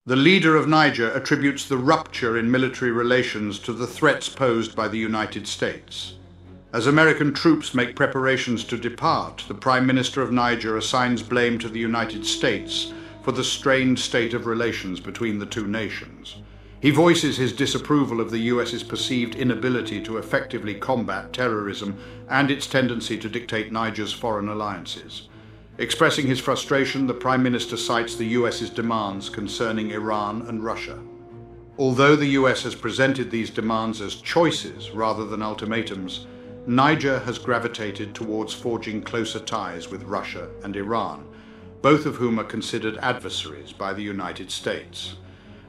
The leader of Niger attributes the rupture in military relations to the threats posed by the United States. As American troops make preparations to depart, the Prime Minister of Niger assigns blame to the United States for the strained state of relations between the two nations. He voices his disapproval of the US's perceived inability to effectively combat terrorism and its tendency to dictate Niger's foreign alliances. Expressing his frustration, the Prime Minister cites the US's demands concerning Iran and Russia. Although the US has presented these demands as choices rather than ultimatums, Niger has gravitated towards forging closer ties with Russia and Iran, both of whom are considered adversaries by the United States.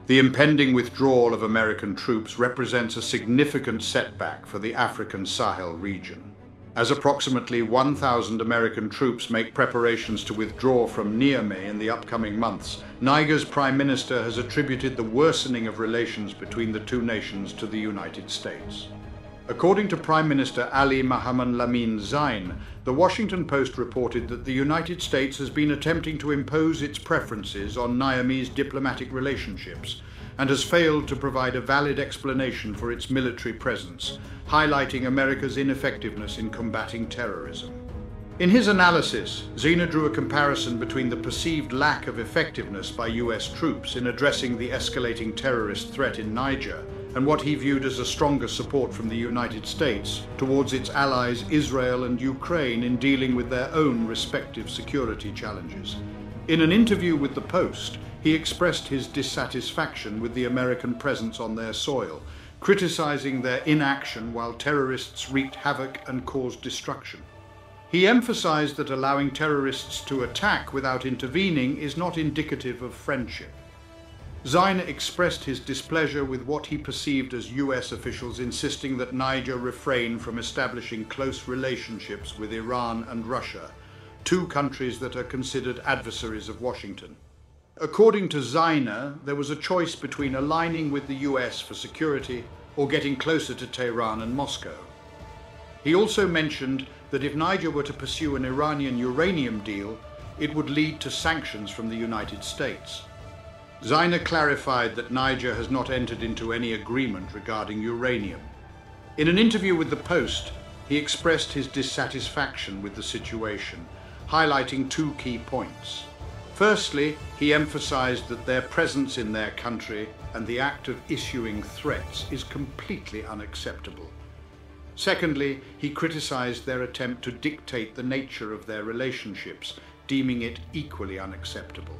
The impending withdrawal of American troops represents a significant setback for the African Sahel region. As approximately 1,000 American troops make preparations to withdraw from Niamey in the upcoming months, Niger's Prime Minister has attributed the worsening of relations between the two nations to the United States. According to Prime Minister Ali Mohammed Lamine Zein, the Washington Post reported that the United States has been attempting to impose its preferences on Niamey's diplomatic relationships and has failed to provide a valid explanation for its military presence, highlighting America's ineffectiveness in combating terrorism. In his analysis, Zein drew a comparison between the perceived lack of effectiveness by US troops in addressing the escalating terrorist threat in Niger and what he viewed as a stronger support from the United States towards its allies Israel and Ukraine in dealing with their own respective security challenges. In an interview with the Post, he expressed his dissatisfaction with the American presence on their soil, criticizing their inaction while terrorists wreaked havoc and caused destruction. He emphasized that allowing terrorists to attack without intervening is not indicative of friendship. Zein expressed his displeasure with what he perceived as US officials insisting that Niger refrain from establishing close relationships with Iran and Russia, two countries that are considered adversaries of Washington. According to Zein, there was a choice between aligning with the US for security or getting closer to Tehran and Moscow. He also mentioned that if Niger were to pursue an Iranian uranium deal, it would lead to sanctions from the United States. Zein clarified that Niger has not entered into any agreement regarding uranium. In an interview with the Post, he expressed his dissatisfaction with the situation, highlighting two key points. Firstly, he emphasized that their presence in their country and the act of issuing threats is completely unacceptable. Secondly, he criticized their attempt to dictate the nature of their relationships, deeming it equally unacceptable.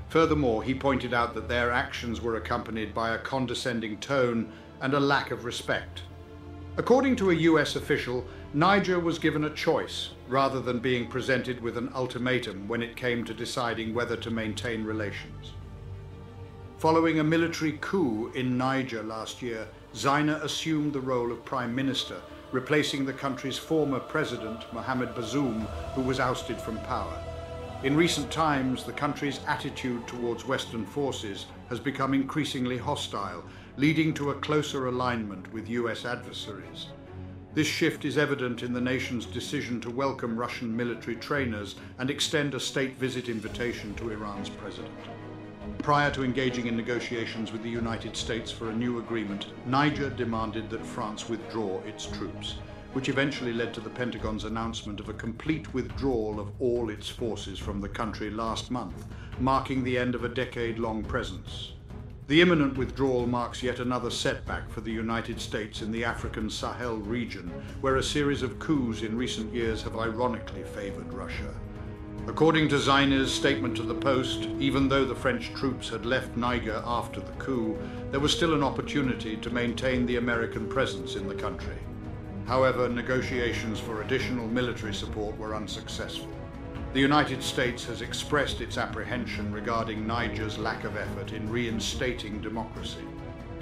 Furthermore, he pointed out that their actions were accompanied by a condescending tone and a lack of respect. According to a US official, Niger was given a choice rather than being presented with an ultimatum when it came to deciding whether to maintain relations. Following a military coup in Niger last year, Zein assumed the role of Prime Minister, replacing the country's former president, Mohamed Bazoum, who was ousted from power. In recent times, the country's attitude towards Western forces has become increasingly hostile, leading to a closer alignment with US adversaries. This shift is evident in the nation's decision to welcome Russian military trainers and extend a state visit invitation to Iran's president. Prior to engaging in negotiations with the United States for a new agreement, Niger demanded that France withdraw its troops, which eventually led to the Pentagon's announcement of a complete withdrawal of all its forces from the country last month, marking the end of a decade-long presence. The imminent withdrawal marks yet another setback for the United States in the African Sahel region, where a series of coups in recent years have ironically favored Russia. According to Zein's statement to the Post, even though the French troops had left Niger after the coup, there was still an opportunity to maintain the American presence in the country. However, negotiations for additional military support were unsuccessful. The United States has expressed its apprehension regarding Niger's lack of effort in reinstating democracy.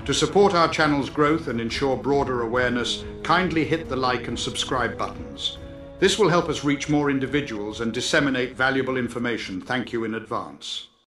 To support our channel's growth and ensure broader awareness, kindly hit the like and subscribe buttons. This will help us reach more individuals and disseminate valuable information. Thank you in advance.